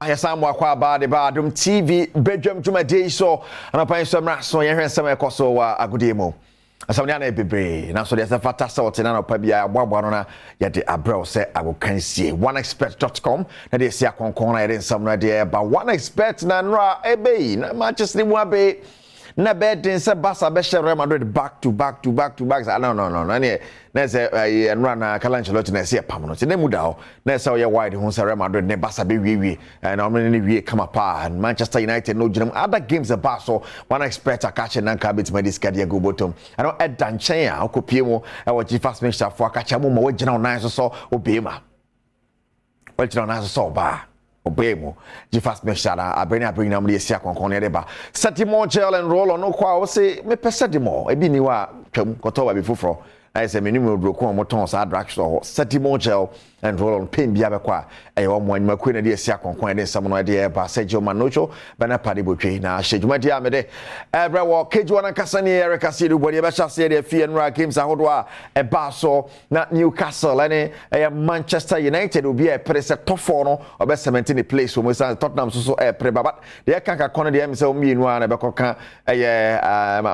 Yasamwa kwa bade Badwam TV Badwam Jumade so anapan so mra so ye hwensem ekoso wa agudemo asamnya na bebre na so de fata salt na no pa bia aboabo no na ye de abrel se agokansie oneexpert.com na de sia konkon na ye de nsam na de ba oneexpert na nra ebe na Manchester mu abe na bedin se Barca be share Real Madrid back to back no na se nra na Ancelotti na se pam no se na mu da ho na se ye wide ho se Real Madrid ne Barca be wie na omne ne wie kama pa and Manchester United no ginam other games the bar so one expert akache na nka bit medis kadia go bottom I don't add dan chen a okopie mu e wo G-Fast Mixture fo akache mu ma wo gina onan so obema wo gina onan so ba obemo G-Fast Mixture abeni na mle sia konkon ne deba setimo gel and roll on kwa wo se me pesedimo ebi ni wa twam koto ba bi foforo I say minimum broken on moton sa drugstore setimo gel and roll on pain bia bekwa e wo mo anima kwe na de sia konkon de sam no de ba Sergio Manocho bana pade botwe na hwedwuma de amede ebre wo keju na kasa ne Eric Asidu body be chase de fie nra games ahodo a ba so na Newcastle ene Manchester United obi e prese tofo no obe 17 place wo mo sa Tottenham so pre baba de kanka kono de am se o mienu a na be koka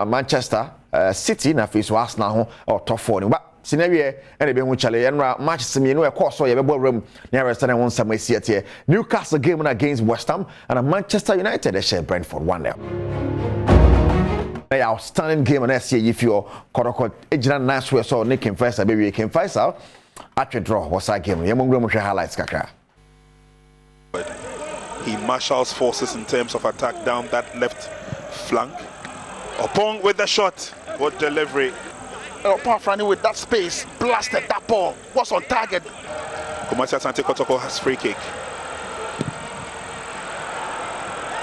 Manchester City na face Arsenal ho or top 4 ni ba scenario ene be hu chale enra match semienu e course so ye be boram na rest na won some asiate Newcastle game against West Ham and Manchester United they share Brentford 1-0. An outstanding game on SC if you koroko ejina nice way so Nick Faisal be we can Faisal at draw was that game yemongro mo highlights kakra. He marshals forces in terms of attack down that left flank. Opong with the shot. Good delivery. Opong running with that space, blasted that ball. Was on target. Kumasi Asante Kotoko has free kick.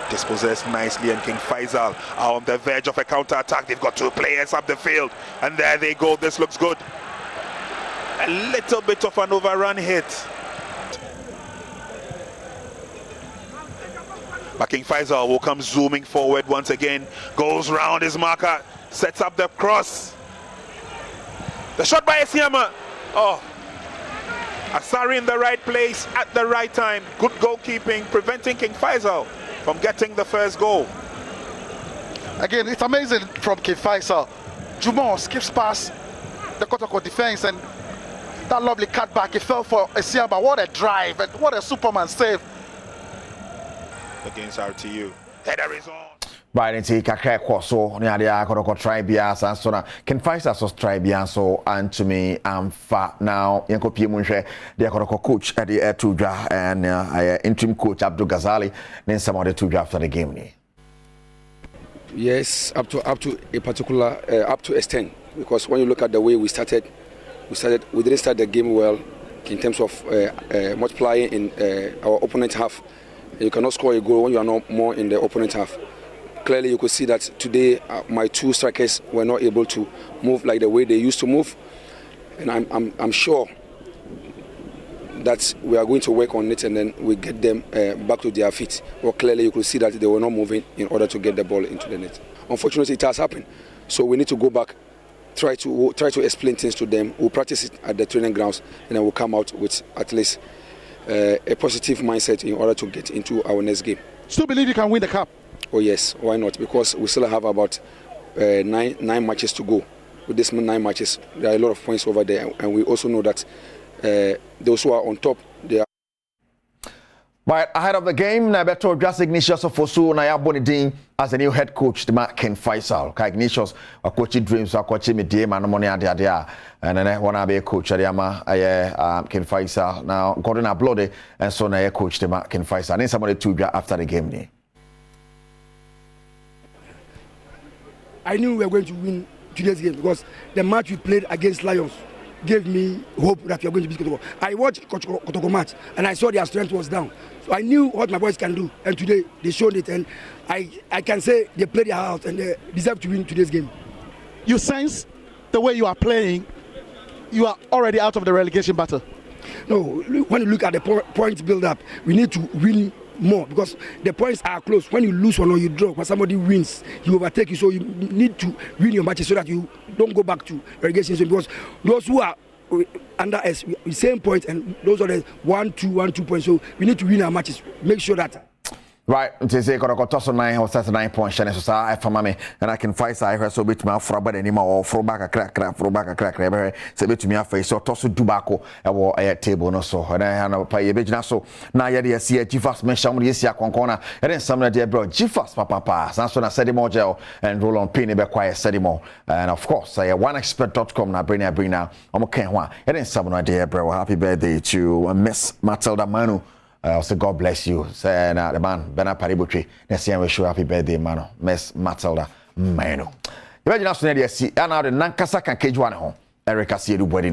Dispossessed nicely, and King Faisal are on the verge of a counter attack. They've got two players up the field, and there they go. This looks good. A little bit of an overrun hit. But King Faisal will come zooming forward once again, goes round his marker, sets up the cross. The shot by Esiama. Oh, Asari in the right place at the right time. Good goalkeeping, preventing King Faisal from getting the first goal. Again, it's amazing from King Faisal. Jumon skips past the Kotoko defense and that lovely cutback. He fell for Esiama. What a drive and what a Superman save. Against RTU. Header is on. Right into kakra kwaso ni ade akoro try bia so na Ken Faisal so try bia so and to me amfa now yenko pie mu hwe de akoro coach at the to dwa and interim coach Abdul Ghazali then some of the to dwa after the game ni. Yes, up to a particular up to extent, because when you look at the way we didn't start the game well in terms of multiplying in our opponent half. You cannot score a goal when you are not more in the opponent half. Clearly, you could see that today my two strikers were not able to move like the way they used to move, and I'm sure that we are going to work on it and then we get them back to their feet. Well, clearly, you could see that they were not moving in order to get the ball into the net. Unfortunately, it has happened, so we need to go back, try to explain things to them. We'll practice it at the training grounds, and then we'll come out with at least a positive mindset in order to get into our next game. Still believe you can win the cup? Oh yes, why not? Because we still have about nine matches to go. With these 9 matches, there are a lot of points over there, and we also know that those who are on top, they are. But ahead of the game, Nabeto just Ignatius of Fosu na ya Bonidin as the new head coach, the man Ken Faisal. Ignatius a coaching dreams, a coaching me day, man, money and then one be a coach at Yama, Ken Faisal. Now, Gordon Ablode, and so now coach the man Ken Faisal. And somebody to after the game. I knew we were going to win today's game because the match we played against Lions gave me hope that we are going to beat Kotoko. I watched Kotoko match and I saw their strength was down. So I knew what my boys can do, and today they showed it, and I can say they played their heart and they deserve to win today's game. You sense the way you are playing, you are already out of the relegation battle? No, when you look at the points build up, we need to win more because the points are close. When you lose one or you draw, when somebody wins, he overtake you. So you need to win your matches so that you don't go back to relegation. Because those who are under us, we same point, and those are the 1-2 points. So we need to win our matches. Make sure that. Right, say got toss on 9 or 9 points, and so I for me, and I can fight side so bit my for but anymore or throw back a crack, say bit to me a face or toss to Dubaco a table no so, and I have pay a bit so now you see a G-Fast mention with Yesia Concona, and then some of the bro G-Fast papa, that's when I said more gel and roll on penny be quiet, said more, and of course, I oneexpert.com now bring now, I'm okay, and then some idea, bro. Happy birthday to Miss Matilda Manu. So God bless you. Say the man Bena Paributri. Next year we show happy birthday, mano. Miss Matilda Manu. Imagine us na dey see. Now the Nankasa can cage one home. Erica see you do body